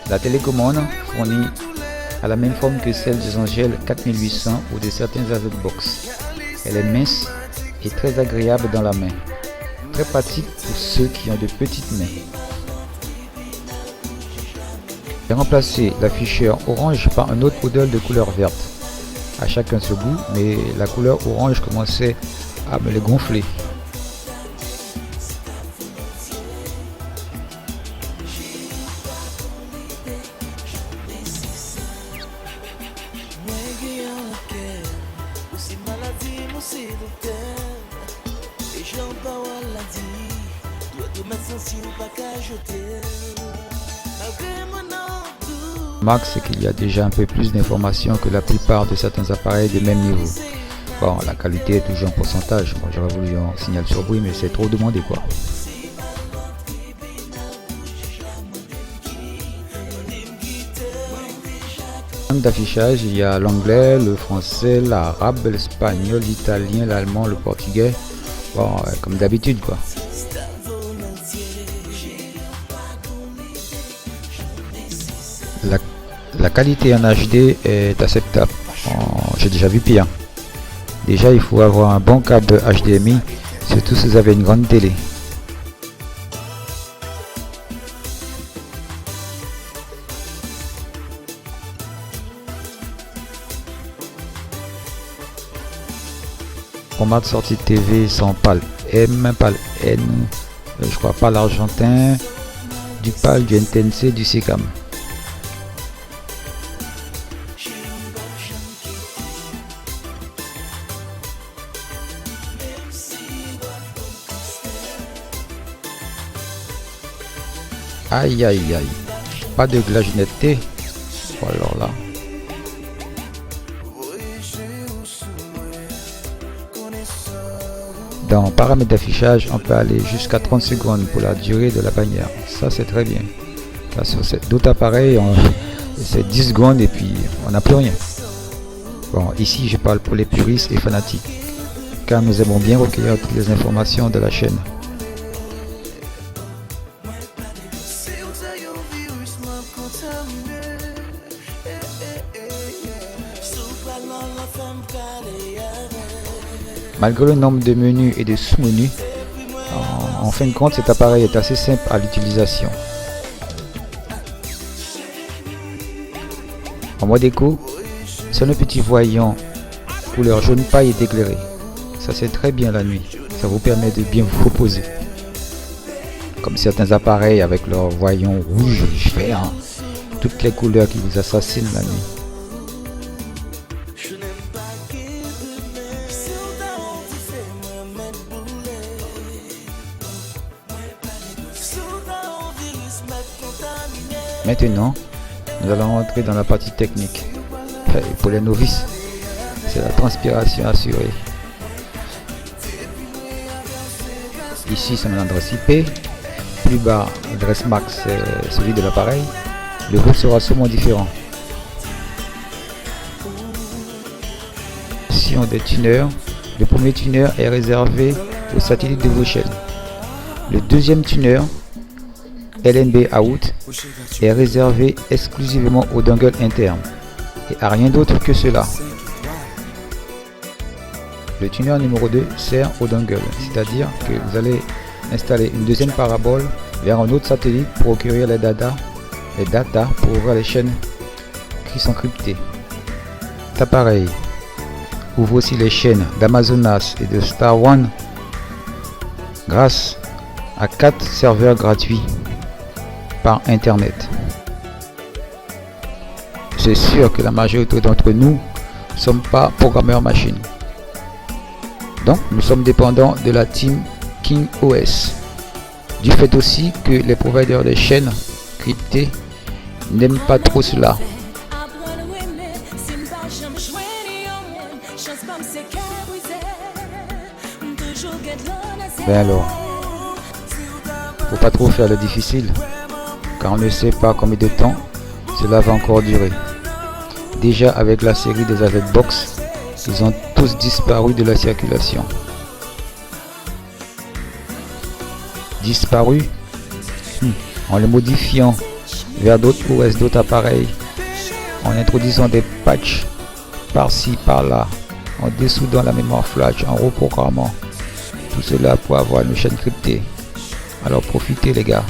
La télécommande fournit à la même forme que celle des Angel 4800 ou de certains Avocbox. Elle est mince et très agréable dans la main. Très pratique pour ceux qui ont de petites mains. J'ai remplacé l'afficheur orange par un autre modèle de couleur verte. À chacun ce goût, mais la couleur orange commençait à me les gonfler. Remarque, c'est qu'il y a déjà un peu plus d'informations que la plupart de certains appareils de même niveau. Bon, la qualité est toujours en pourcentage. Bon, j'aurais voulu un signal sur bruit, mais c'est trop demandé quoi. D'affichage, il y a l'anglais, le français, l'arabe, l'espagnol, l'italien, l'allemand, le portugais. Bon, comme d'habitude quoi. La qualité en HD est acceptable. J'ai déjà vu pire. Déjà, il faut avoir un bon câble HDMI, surtout si vous avez une grande télé. Format de sortie TV sans PAL M, PAL N, je crois pas l'argentin, du PAL, du NTNC, du SECAM. Aïe aïe aïe, pas de glaginetté. Oh, alors là. Dans paramètres d'affichage, on peut aller jusqu'à 30 secondes pour la durée de la bannière. Ça c'est très bien. Là, sur d'autres appareils, c'est 10 secondes et puis on n'a plus rien. Bon, ici je parle pour les puristes et fanatiques, car nous aimons bien recueillir toutes les informations de la chaîne. Malgré le nombre de menus et de sous-menus, en fin de compte, cet appareil est assez simple à l'utilisation. En mode éco, seul un petit voyant couleur jaune paille est éclairé. Ça c'est très bien la nuit, ça vous permet de bien vous reposer. Comme certains appareils avec leur voyant rouge, vert, toutes les couleurs qui vous assassinent la nuit. Maintenant, nous allons entrer dans la partie technique. Pour les novices, c'est la transpiration assurée. Ici, c'est mon adresse IP. Plus bas, l'adresse MAC, c'est celui de l'appareil. Le route sera sûrement différent. Si on des tuneurs, le premier tuner est réservé au satellite de vos chaînes. Le deuxième tuner, LNB Out, est réservé exclusivement au dongle interne et à rien d'autre que cela. Le tuner numéro 2 sert au dongle, c'est-à-dire que vous allez installer une deuxième parabole vers un autre satellite pour recueillir les data pour ouvrir les chaînes qui sont cryptées. Cet appareil ouvre aussi les chaînes d'Amazonas et de Star One grâce à 4 serveurs gratuits par internet. C'est sûr que la majorité d'entre nous ne sommes pas programmeurs machine. Donc nous sommes dépendants de la team King OS. Du fait aussi que les providers de chaînes cryptées n'aiment pas trop cela. Ben alors, Faut pas trop faire le difficile, car on ne sait pas combien de temps cela va encore durer. Déjà avec la série des Avecbox, ils ont tous disparu de la circulation. Disparu en le modifiant vers d'autres OS, d'autres appareils, en introduisant des patchs par-ci, par-là, en dessoudant la mémoire flash, en reprogrammant. Tout cela pour avoir une chaîne cryptée. Alors profitez les gars.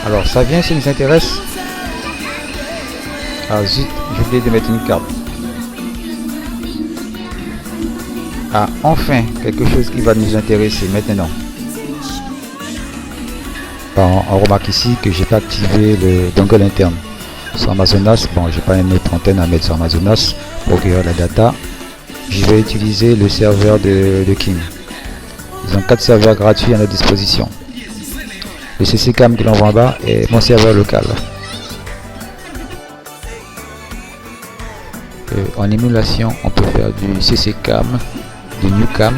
Alors ça vient, ça nous intéresse. Ah zut, j'ai oublié de mettre une carte. Ah, enfin, quelque chose qui va nous intéresser maintenant. Bon, on remarque ici que j'ai pas activé le dongle interne sur Amazonas. Bon, j'ai pas une autre antenne à mettre sur Amazonas pour accueillir la data. Je vais utiliser le serveur de King. Ils ont 4 serveurs gratuits à notre disposition. Le CCCam que l'on voit en bas est mon serveur local. En émulation, on peut faire du CCCam, du NewCam,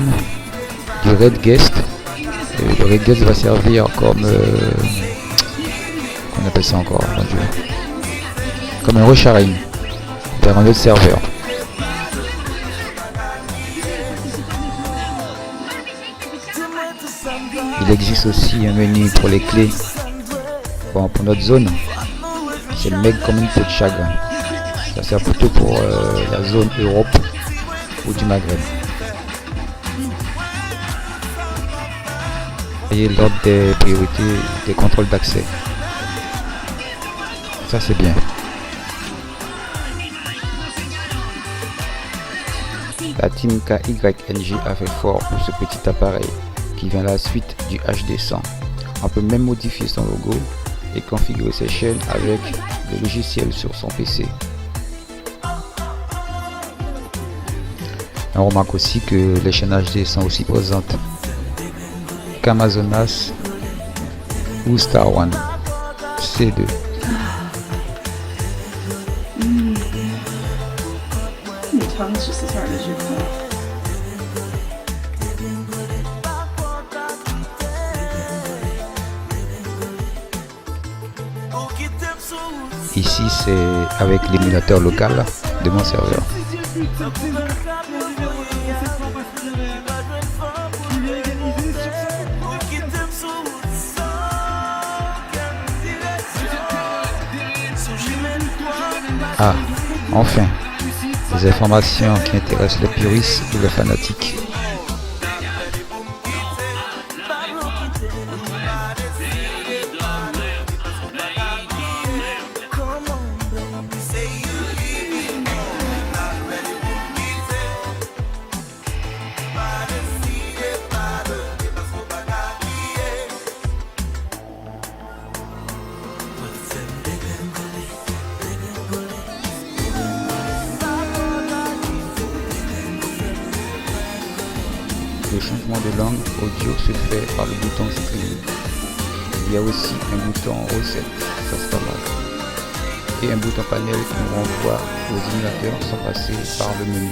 du RedGuest. Le RedGuest va servir comme on appelle ça encore, mon Dieu, comme un resharing vers un autre serveur. Il existe aussi un menu pour les clés. Bon, pour notre zone, c'est le Meg Community de Chagrin. Ça sert plutôt pour la zone Europe ou du Maghreb. Voyez l'ordre des priorités des contrôles d'accès. Ça c'est bien. La team KYNJ a fait fort pour ce petit appareil qui vient à la suite du HD100. On peut même modifier son logo et configurer ses chaînes avec le logiciel sur son PC. On remarque aussi que les chaînes HD sont aussi présentes qu'Amazonas ou Star One C2. Ici c'est avec l'émulateur local de mon serveur. Ah, enfin, des informations qui intéressent les puristes ou les fanatiques. Le changement de langue audio se fait par le bouton Stream. Il y a aussi un bouton Recette, ça c'est pas mal. Et un bouton panel qui nous renvoie aux émulateurs sans passer par le menu.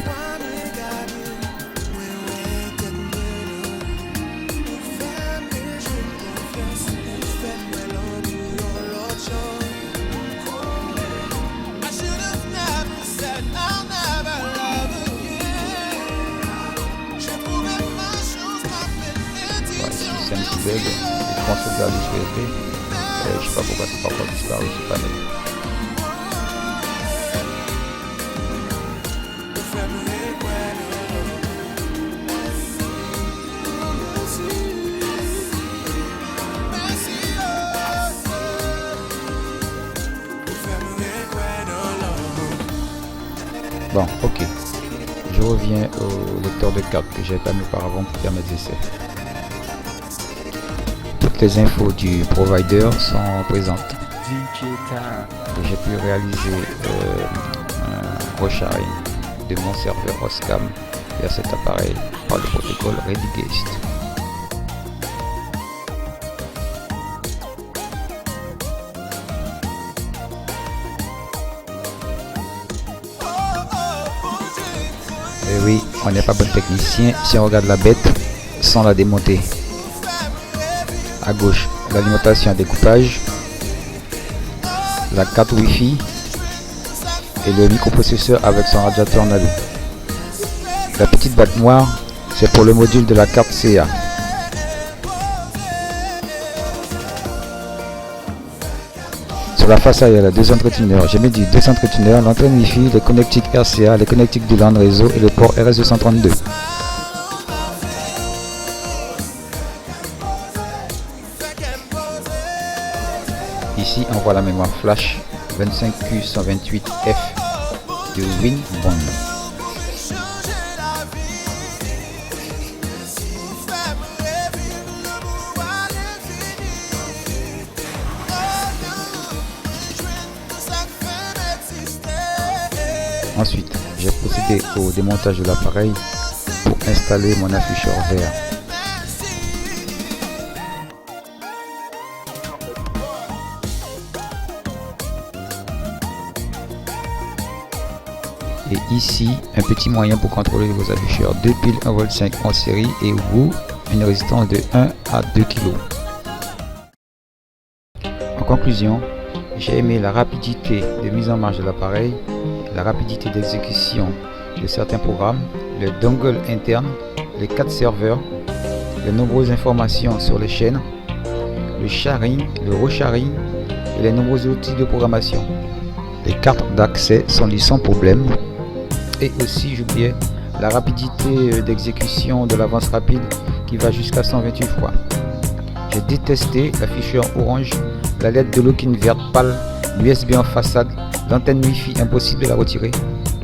C'est un petit bug, et quand on sauvegarde sur USB, je sais pas pourquoi c'est pas encore disparu ce panel. Bon, ok. Je reviens au lecteur de cartes que j'avais pas mis auparavant pour faire mes essais. Toutes les infos du provider sont présentes. J'ai pu réaliser un resharing de mon serveur Oscam vers cet appareil par le protocole RedGuest. on n'est pas bon technicien si on regarde la bête sans la démonter. À gauche, l'alimentation à découpage, la carte Wi-Fi et le microprocesseur avec son radiateur en alu. La petite boîte noire, c'est pour le module de la carte CA. Sur la face arrière, il y a deux entreteneurs. J'ai mis deux entreteneurs, l'antenne Wi-Fi, les connectiques RCA, les connectiques du LAN réseau et le port RS232. Ici, on voit la mémoire flash 25Q128F de Winbond. Ensuite, j'ai procédé au démontage de l'appareil pour installer mon afficheur vert. Et ici, un petit moyen pour contrôler vos afficheurs. 2 piles 1,5 V en série et vous, une résistance de 1 à 2 kg. En conclusion, j'ai aimé la rapidité de mise en marche de l'appareil, la rapidité d'exécution de certains programmes, le dongle interne, les 4 serveurs, les nombreuses informations sur les chaînes, le sharing, le resharing et les nombreux outils de programmation. Les cartes d'accès sont liées sans problème. Et aussi, j'oubliais la rapidité d'exécution de l'avance rapide qui va jusqu'à 128 fois. J'ai détesté l'afficheur orange, la LED de Lokin verte pâle, l'USB en façade, l'antenne Wi-Fi impossible de la retirer,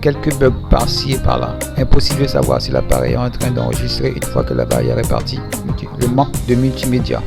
quelques bugs par-ci et par-là, impossible de savoir si l'appareil est en train d'enregistrer une fois que la barrière est partie, le manque de multimédia.